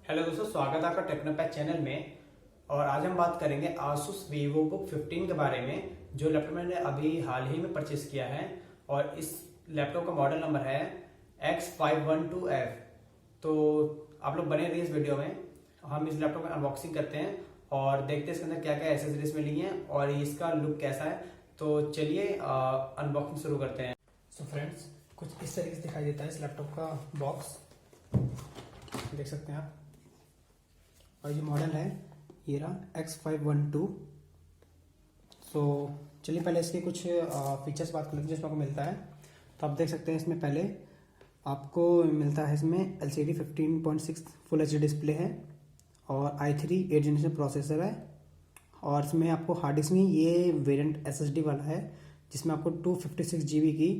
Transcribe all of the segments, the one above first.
Hello दोस्तों, स्वागत है आपका टेक्नोपैथ चैनल में। और आज हम बात करेंगे Asus VivoBook 15 के बारे में, जो लैपटॉप मैंने अभी हाल ही में परचेस किया है। और इस लैपटॉप का मॉडल नंबर है X512F। तो आप लोग बने रहिए इस वीडियो में। हम इस लैपटॉप में अनबॉक्सिंग करते हैं और देखते हैं इसके अंदर क्या क्या एसेसरीज मिली हैं और इसका लुक कैसा है। तो चलिए अनबॉक्सिंग शुरू करते हैं। सो फ्रेंड्स, कुछ इस तरीके से दिखाई देता है इस लैपटॉप का बॉक्स, देख सकते हैं आप। और ये मॉडल है, ये रहा X512। सो चलिए पहले इसके कुछ फीचर्स बात कर लेते हैं जिसमें आपको मिलता है। तो आप देख सकते हैं इसमें पहले आपको मिलता है, इसमें LCD 15.6 फुल HD डिस्प्ले है और i3 8 जनरेशन प्रोसेसर है। और इसमें आपको हार्ड डिस्क में ये वेरिएंट SSD वाला है जिसमें आपको 256 GB की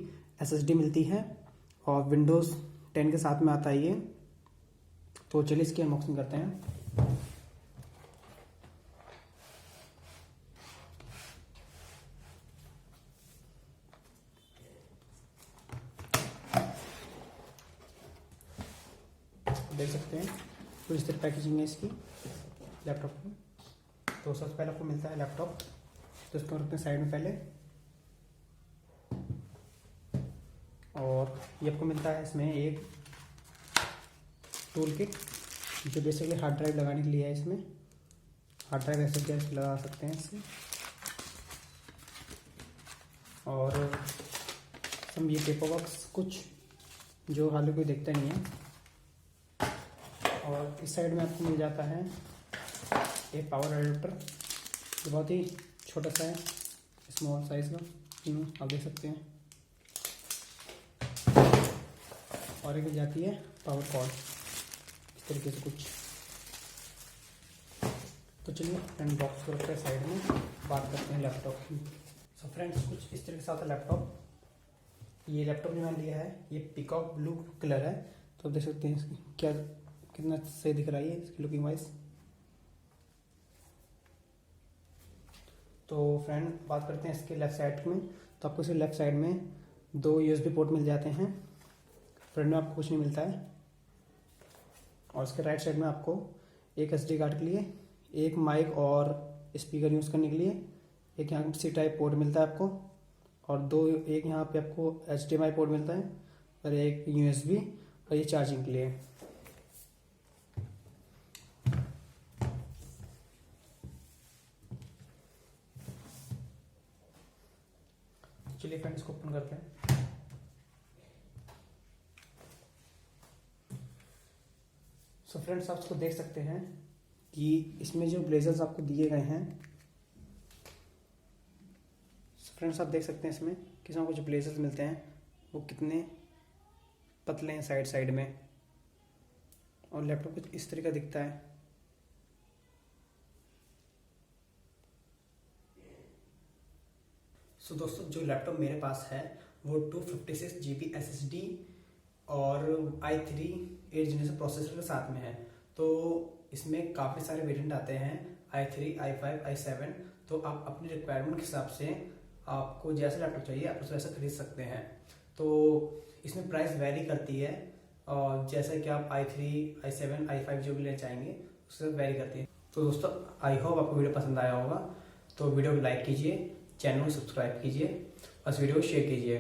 SSD मिलती है और विंडोज़ 10 के साथ में आता है ये। तो चलिए इसकी अनबॉक्सिंग करते हैं। देख सकते हैं तो इस तरह पैकेजिंग है इसकी लैपटॉप में। तो सबसे पहले आपको मिलता है लैपटॉप, तो इसको रखते हैं साइड में पहले। और ये आपको मिलता है इसमें एक टूल किट जो बेसिकली हार्ड ड्राइव लगाने के लिए है। इसमें हार्ड ड्राइव ऐसे लगा सकते हैं इससे। और सब ये पेपर बॉक्स कुछ जो हाल कोई देखता नहीं है। और इस साइड में आपको मिल जाता है एक पावर एडाप्टर जो बहुत ही छोटा सा है, स्मॉल साइज का, आप देख सकते हैं। और एक मिल जाती है पावर कॉर्ड, इस तरीके से कुछ। तो चलिए फ्रेंड बॉक्स को रखते हैं साइड में, बात करते हैं लैपटॉप की। सो फ्रेंड्स, कुछ इस तरीके से आता है लैपटॉप। ये लैपटॉप जो मैंने लिया है ये पीकॉक ब्लू कलर है। तो आप देख सकते हैं इसकी क्या कितना सही दिख रहा है इसकी लुकिंग वाइज। तो फ्रेंड बात करते हैं इसके लेफ्ट साइड में। तो आपको इसके लेफ्ट साइड में 2 USB पोर्ट मिल जाते हैं, फ्रंट में आपको कुछ नहीं मिलता है। और इसके राइट साइड में आपको एक SD कार्ड के लिए, एक माइक और स्पीकर यूज़ करने के लिए, एक यहाँ C टाइप पोर्ट मिलता है आपको, और एक यहाँ पे आपको HDMI पोर्ट मिलता है और एक USB, और ये चार्जिंग के लिए। चलिए फ्रेंड्स को ओपन करते हैं। सो फ्रेंड्स, आप इसको देख सकते हैं कि इसमें जो ब्लेजर्स आपको दिए गए हैं, फ्रेंड्स आप देख सकते हैं इसमें कि इसमें कुछ ब्लेजर्स मिलते हैं वो कितने पतले हैं साइड साइड में। और लैपटॉप कुछ इस तरीके का दिखता है। सो दोस्तों, जो लैपटॉप मेरे पास है वो 256 GB SSD और i3 8 जनरेशन प्रोसेसर के साथ में है। तो इसमें काफ़ी सारे वेरिएंट आते हैं, i3, i5, i7। तो आप अपनी रिक्वायरमेंट के हिसाब से आपको जैसा लैपटॉप चाहिए आप उसे वैसा खरीद सकते हैं। तो इसमें प्राइस वेरी करती है, और जैसे कि आप i3, i7, i5 जो भी लेना चाहेंगे उससे वेरी करती है। तो दोस्तों, आई होप आपको वीडियो पसंद आया होगा। तो वीडियो को लाइक कीजिए, चैनल को सब्सक्राइब कीजिए और इस वीडियो को शेयर कीजिए।